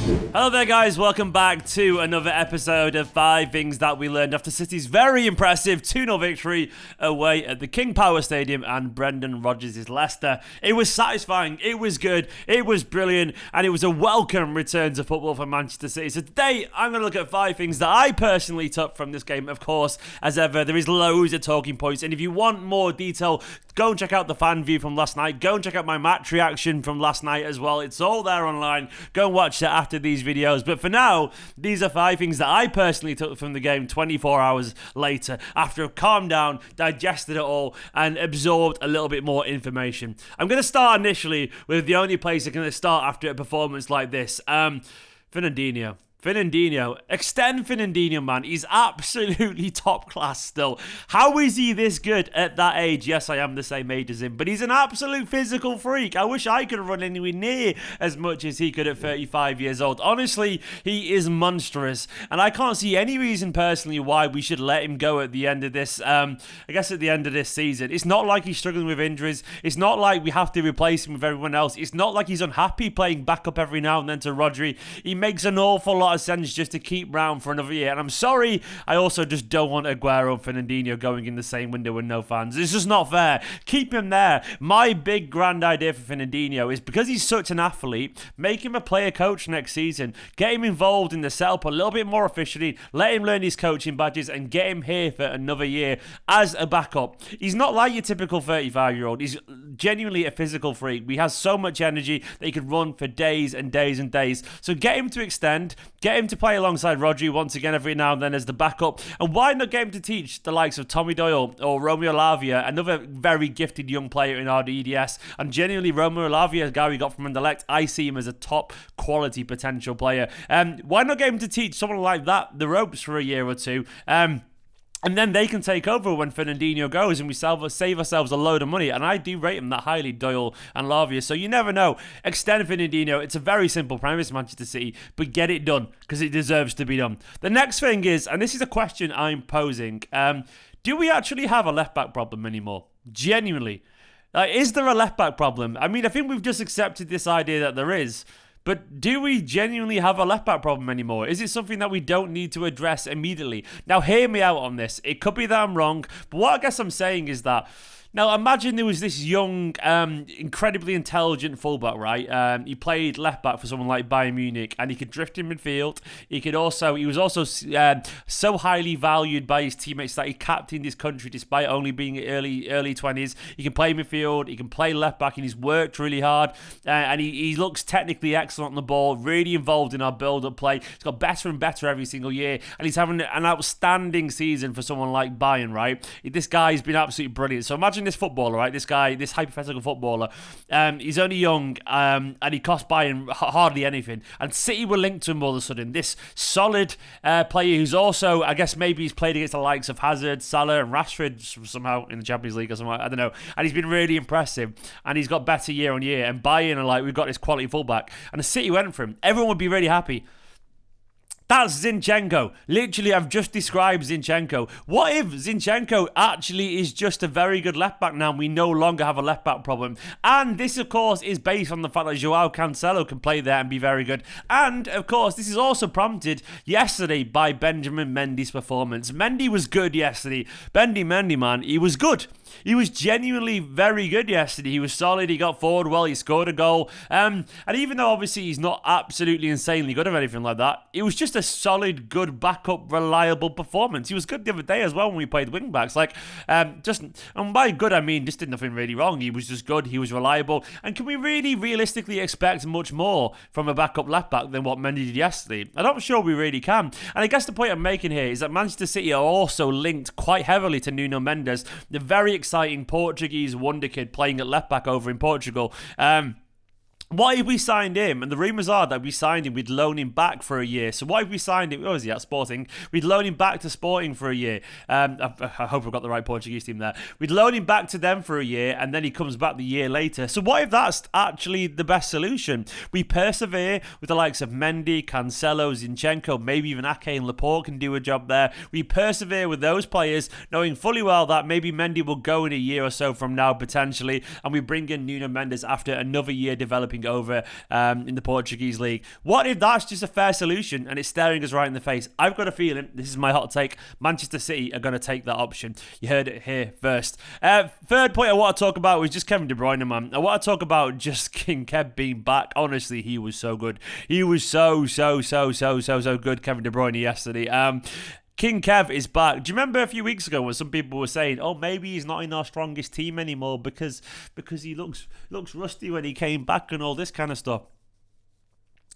Hello there guys, welcome back to another episode of 5 Things That We Learned after City's very impressive 2-0 victory away at the King Power Stadium and Brendan Rodgers' Leicester. It was satisfying, it was good, it was brilliant, and it was a welcome return to football for Manchester City. So today, I'm going to look at 5 things that I personally took from this game. Of course, as ever, there is loads of talking points, and if you want more detail, go and check out the fan view from last night, go and check out my match reaction from last night as well. It's all there online. Go and watch it after these videos. But for now, these are 5 things that I personally took from the game 24 hours later, after I've calmed down, digested it all, and absorbed a little bit more information. I'm going to start initially with the only place I'm going to start after a performance like this. Fernandinho. Extend Fernandinho, man. He's absolutely top class still. How is he this good at that age? Yes, I am the same age as him, but he's an absolute physical freak. I wish I could run anywhere near as much as he could at 35 years old. Honestly, he is monstrous, and I can't see any reason personally why we should let him go at the end of this, at the end of this season. It's not like he's struggling with injuries. It's not like we have to replace him with everyone else. It's not like he's unhappy playing backup every now and then to Rodri. He makes an awful lot of sense just to keep round for another year. And I'm sorry, I also just don't want Aguero and Fernandinho going in the same window with no fans. It's just not fair. Keep him there. My big grand idea for Fernandinho is, because he's such an athlete, make him a player coach next season. Get him involved in the setup a little bit more officially. Let him learn his coaching badges and get him here for another year as a backup. He's not like your typical 35-year-old. He's genuinely a physical freak. He has so much energy that he could run for days and days and days. So get him to extend. Get him to play alongside Rodri once again every now and then as the backup. And why not get him to teach the likes of Tommy Doyle or Romeo Lavia, another very gifted young player in our EDS. And genuinely, Romeo Lavia, a guy we got from Anderlecht, I see him as a top quality potential player. Why not get him to teach someone like that the ropes for a year or two? And then they can take over when Fernandinho goes, and we save ourselves a load of money. And I do rate him that highly, Doyle and Lavia. So you never know. Extend Fernandinho. It's a very simple premise, Manchester City, but get it done because it deserves to be done. The next thing is, and this is a question I'm posing, do we actually have a left-back problem anymore? Genuinely. Is there a left-back problem? I mean, I think we've just accepted this idea that there is. But do we genuinely have a left-back problem anymore? Is it something that we don't need to address immediately? Now, hear me out on this. It could be that I'm wrong, but what I guess I'm saying is that, now, imagine there was this young, incredibly intelligent fullback, right? He played left-back for someone like Bayern Munich, and he could drift in midfield. He was also so highly valued by his teammates that he captained his country despite only being early 20s. He can play midfield, he can play left-back, and he's worked really hard. And he looks technically excellent on the ball, really involved in our build-up play. He's got better and better every single year, and he's having an outstanding season for someone like Bayern, right? This guy's been absolutely brilliant. So imagine this footballer, right? This guy, this hypothetical footballer, he's only young, and he cost Bayern hardly anything. And City were linked to him all of a sudden. This solid player who's also, I guess maybe he's played against the likes of Hazard, Salah, and Rashford somehow in the Champions League or something. I don't know. And he's been really impressive, and he's got better year on year. And Bayern are like, we've got this quality fullback, and the City went for him. Everyone would be really happy. That's Zinchenko. Literally, I've just described Zinchenko. What if Zinchenko actually is just a very good left-back now and we no longer have a left-back problem? And this, of course, is based on the fact that Joao Cancelo can play there and be very good. And, of course, this is also prompted yesterday by Benjamin Mendy's performance. Mendy was good yesterday. Mendy, man, he was good. He was genuinely very good yesterday. He was solid. He got forward well. He scored a goal. And even though, obviously, he's not absolutely insanely good or anything like that, it was just a solid, good, backup, reliable performance. He was good the other day as well when we played wing-backs. And by good, I mean just did nothing really wrong. He was just good. He was reliable. And can we really realistically expect much more from a backup left-back than what Mendy did yesterday? I'm not sure we really can. And I guess the point I'm making here is that Manchester City are also linked quite heavily to Nuno Mendes, the very exciting Portuguese wonder kid playing at left-back over in Portugal. What if we signed him? And the rumours are that we signed him, we'd loan him back for a year. So what if we signed him? Oh, is he at Sporting? We'd loan him back to Sporting for a year. I hope I've got the right Portuguese team there. We'd loan him back to them for a year, and then he comes back the year later. So what if that's actually the best solution? We persevere with the likes of Mendy, Cancelo, Zinchenko, maybe even Ake and Laporte can do a job there. We persevere with those players, knowing fully well that maybe Mendy will go in a year or so from now, potentially, and we bring in Nuno Mendes after another year developing doing over in the Portuguese league. What if that's just a fair solution and it's staring us right in the face? I've got a feeling, this is my hot take, Manchester City are going to take that option. You heard it here first. Third point I want to talk about was just Kevin De Bruyne, man. I want to talk about just King Kev being back. Honestly, he was so good. He was so good, Kevin De Bruyne, yesterday. King Kev is back. Do you remember a few weeks ago when some people were saying, oh, maybe he's not in our strongest team anymore because he looks rusty when he came back and all this kind of stuff?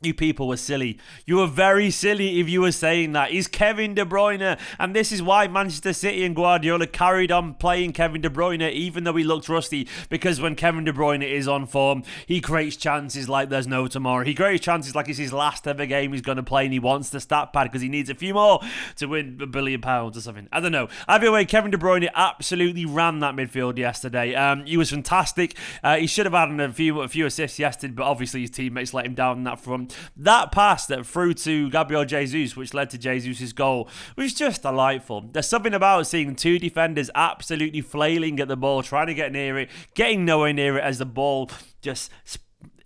You people were silly. You were very silly if you were saying that. He's Kevin De Bruyne. And this is why Manchester City and Guardiola carried on playing Kevin De Bruyne even though he looked rusty. Because when Kevin De Bruyne is on form, he creates chances like there's no tomorrow. He creates chances like it's his last ever game he's going to play and he wants the stat pad because he needs a few more to win £1 billion or something. I don't know. Either way, Kevin De Bruyne absolutely ran that midfield yesterday. He was fantastic. He should have had a few assists yesterday, but obviously his teammates let him down in that front. That pass that through to Gabriel Jesus, which led to Jesus' goal, was just delightful. There's something about seeing two defenders absolutely flailing at the ball, trying to get near it, getting nowhere near it as the ball just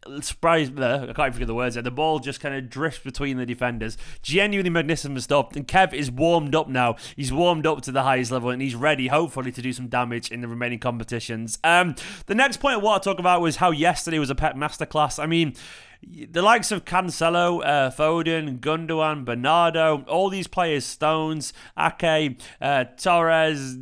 I can't even figure the words there. The ball just kind of drifts between the defenders. Genuinely magnificent stuff. And Kev is warmed up now. He's warmed up to the highest level and he's ready, hopefully, to do some damage in the remaining competitions. The next point I want to talk about was how yesterday was a Pep masterclass. I mean, the likes of Cancelo, Foden, Gundogan, Bernardo, all these players, Stones, Ake, Torres,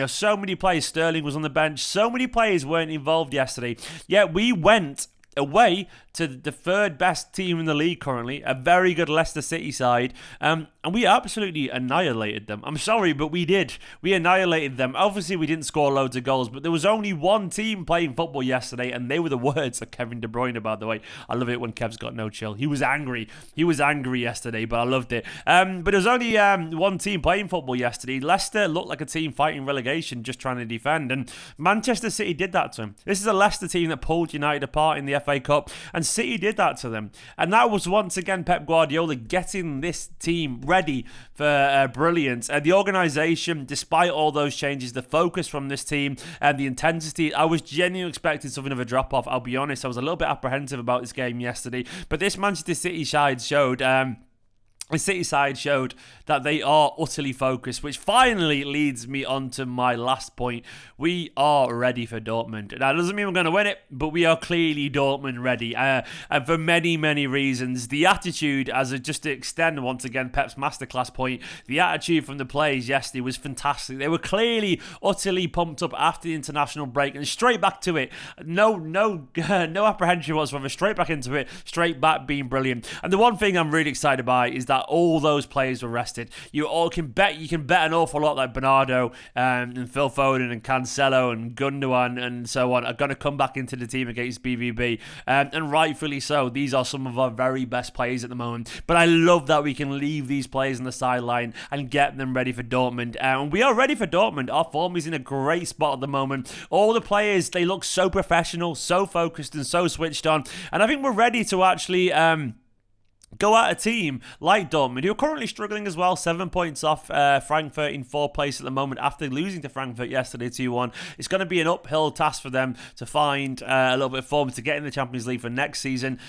so many players. Sterling was on the bench. So many players weren't involved yesterday. Yet we went away to the third best team in the league currently, a very good Leicester City side, and we absolutely annihilated them. I'm sorry, but we did. We annihilated them. Obviously, we didn't score loads of goals, but there was only one team playing football yesterday, and they were the words of Kevin De Bruyne, by the way. I love it when Kev's got no chill. He was angry. He was angry yesterday, but I loved it. But there was only one team playing football yesterday. Leicester looked like a team fighting relegation, just trying to defend, and Manchester City did that to him. This is a Leicester team that pulled United apart in the FA Cup, and City did that to them. And that was once again Pep Guardiola getting this team ready for brilliance. The organisation, despite all those changes, the focus from this team and the intensity, I was genuinely expecting something of a drop-off. I'll be honest, I was a little bit apprehensive about this game yesterday. But this Manchester City side showed... The City side showed that they are utterly focused, which finally leads me on to my last point. We are ready for Dortmund. That doesn't mean we're going to win it, but we are clearly Dortmund ready. And for many, many reasons. The attitude, just to extend once again Pep's masterclass point, the attitude from the players yesterday was fantastic. They were clearly utterly pumped up after the international break and straight back to it. No apprehension whatsoever. Straight back into it. Straight back being brilliant. And the one thing I'm really excited by is that all those players were rested. You can bet an awful lot that Bernardo and Phil Foden and Cancelo and Gundogan and so on are going to come back into the team against BVB, and rightfully so. These are some of our very best players at the moment, but I love that we can leave these players on the sideline and get them ready for Dortmund, and we are ready for Dortmund. Our form is in a great spot at the moment. All the players, they look so professional, so focused and so switched on, and I think we're ready to actually go at a team like Dortmund, who are currently struggling as well, 7 points off Frankfurt in 4th place at the moment after losing to Frankfurt yesterday 2-1. It's going to be an uphill task for them to find a little bit of form to get in the Champions League for next season.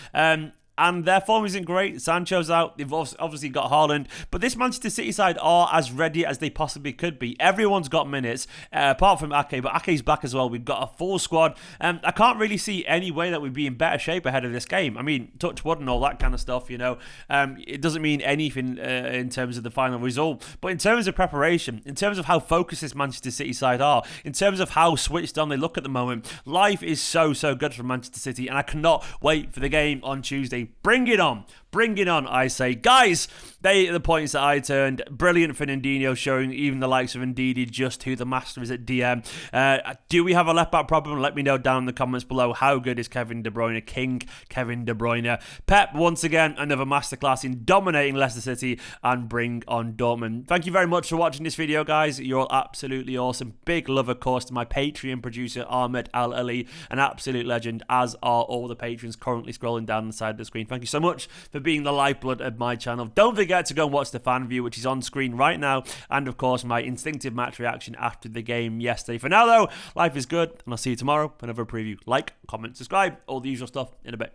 And their form isn't great. Sancho's out. They've obviously got Haaland. But this Manchester City side are as ready as they possibly could be. Everyone's got minutes, apart from Ake. But Ake's back as well. We've got a full squad. I can't really see any way that we'd be in better shape ahead of this game. I mean, touch wood and all that kind of stuff, It doesn't mean anything in terms of the final result. But in terms of preparation, in terms of how focused this Manchester City side are, in terms of how switched on they look at the moment, life is so good for Manchester City. And I cannot wait for the game on Tuesday. Bring it on. Bring it on, I say. Guys, they are the points that I turned. Brilliant Fernandinho, showing even the likes of Ndidi just who the master is at DM. Do we have a left-back problem? Let me know down in the comments below. How good is Kevin De Bruyne? King Kevin De Bruyne. Pep, once again, another masterclass in dominating Leicester City and bring on Dortmund. Thank you very much for watching this video, guys. You're all absolutely awesome. Big love, of course, to my Patreon producer, Ahmed Al-Ali, an absolute legend, as are all the patrons currently scrolling down the side of the screen. Thank you so much for being the lifeblood of my channel. Don't forget to go and watch the fan view, which is on screen right now, and of course my instinctive match reaction after the game yesterday. For now though, life is good, and I'll see you tomorrow for another preview. Like, comment, subscribe, all the usual stuff in a bit.